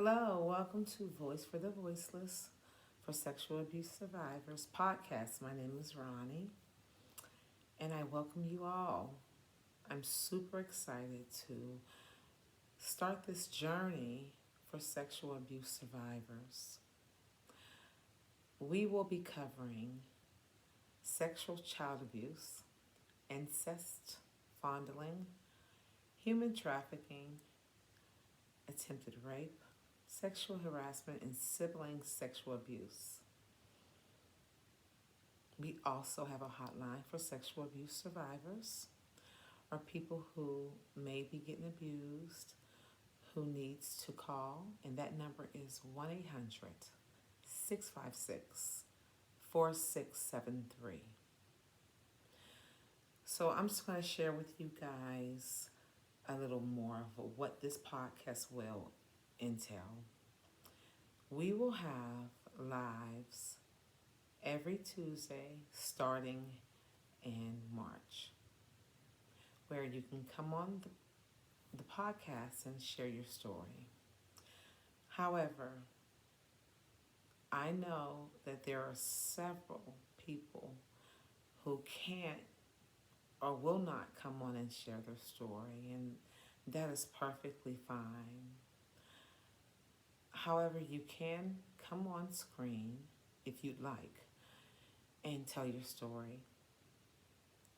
Hello, welcome to Voice for the Voiceless for Sexual Abuse Survivors podcast. My name is Ronnie, and I welcome you all. I'm super excited to start this journey for sexual abuse survivors. We will be covering sexual child abuse, incest, fondling, human trafficking, attempted rape, sexual harassment, and sibling sexual abuse. We also have a hotline for sexual abuse survivors or people who may be getting abused who needs to call, and that number is 1-800-656-4673. So I'm just going to share with you guys a little more of what this podcast will entail. We will have lives every Tuesday starting in March, where you can come on the podcast and share your story. However, I know that there are several people who can't or will not come on and share their story, and that is perfectly fine. However, you can come on screen if you'd like and tell your story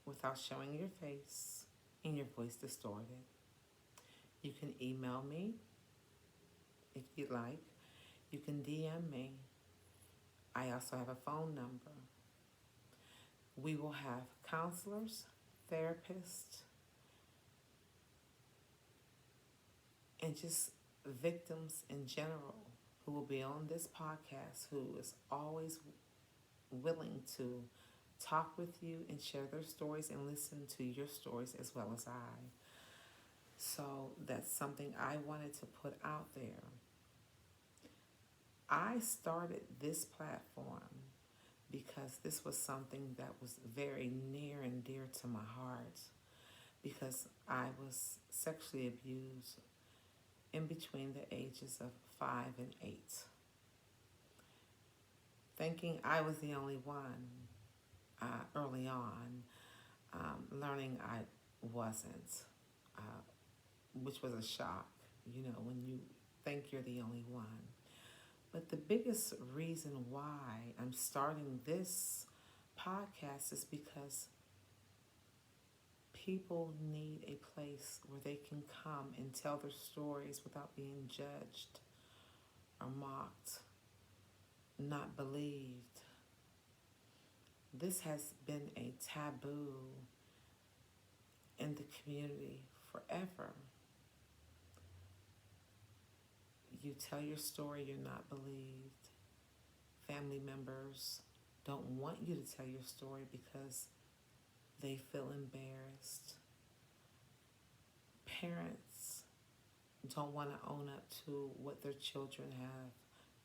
without showing your face and your voice distorted. You can email me if you'd like. You can DM me. I also have a phone number. We will have counselors, therapists, and just victims in general who will be on this podcast, who is always willing to talk with you and share their stories and listen to your stories as well as I. So that's something I wanted to put out there. I started this platform because this was something that was very near and dear to my heart, because I was sexually abused in between the ages of 5 and 8. Thinking I was the only one early on, learning I wasn't, which was a shock, when you think you're the only one. But the biggest reason why I'm starting this podcast is because people need a place where they can come and tell their stories without being judged or mocked, not believed. This has been a taboo in the community forever. You tell your story, you're not believed. Family members don't want you to tell your story because they feel embarrassed. Parents don't want to own up to what their children have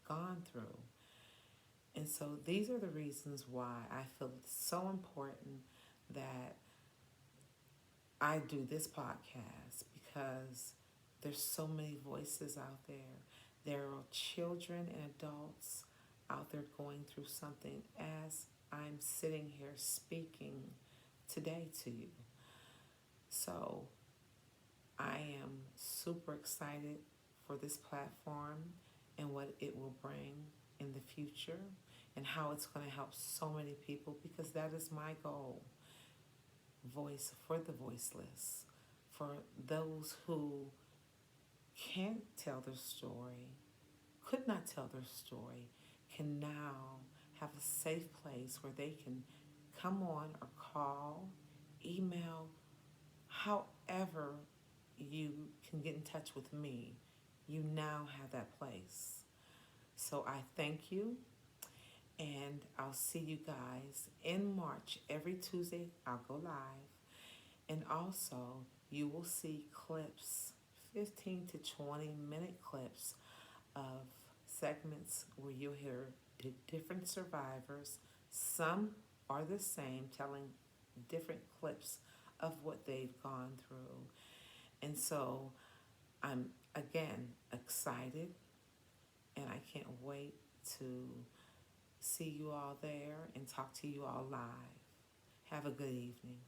gone through. And so these are the reasons why I feel it's so important that I do this podcast, because there's so many voices out there. There are children and adults out there going through something as I'm sitting here speaking today to you. So I am super excited for this platform and what it will bring in the future and how it's going to help so many people, because that is my goal. Voice for the voiceless, for those who can't tell their story, could not tell their story, can now have a safe place where they can come on or call, email, however you can get in touch with me. You now have that place. So I thank you, and I'll see you guys in March. Every Tuesday I'll go live, and also you will see clips, 15 to 20 minute clips of segments where you'll hear different survivors. Some are the same, telling different clips of what they've gone through. And so I'm, again, excited can't wait to see you all there and talk to you all live. Have a good evening.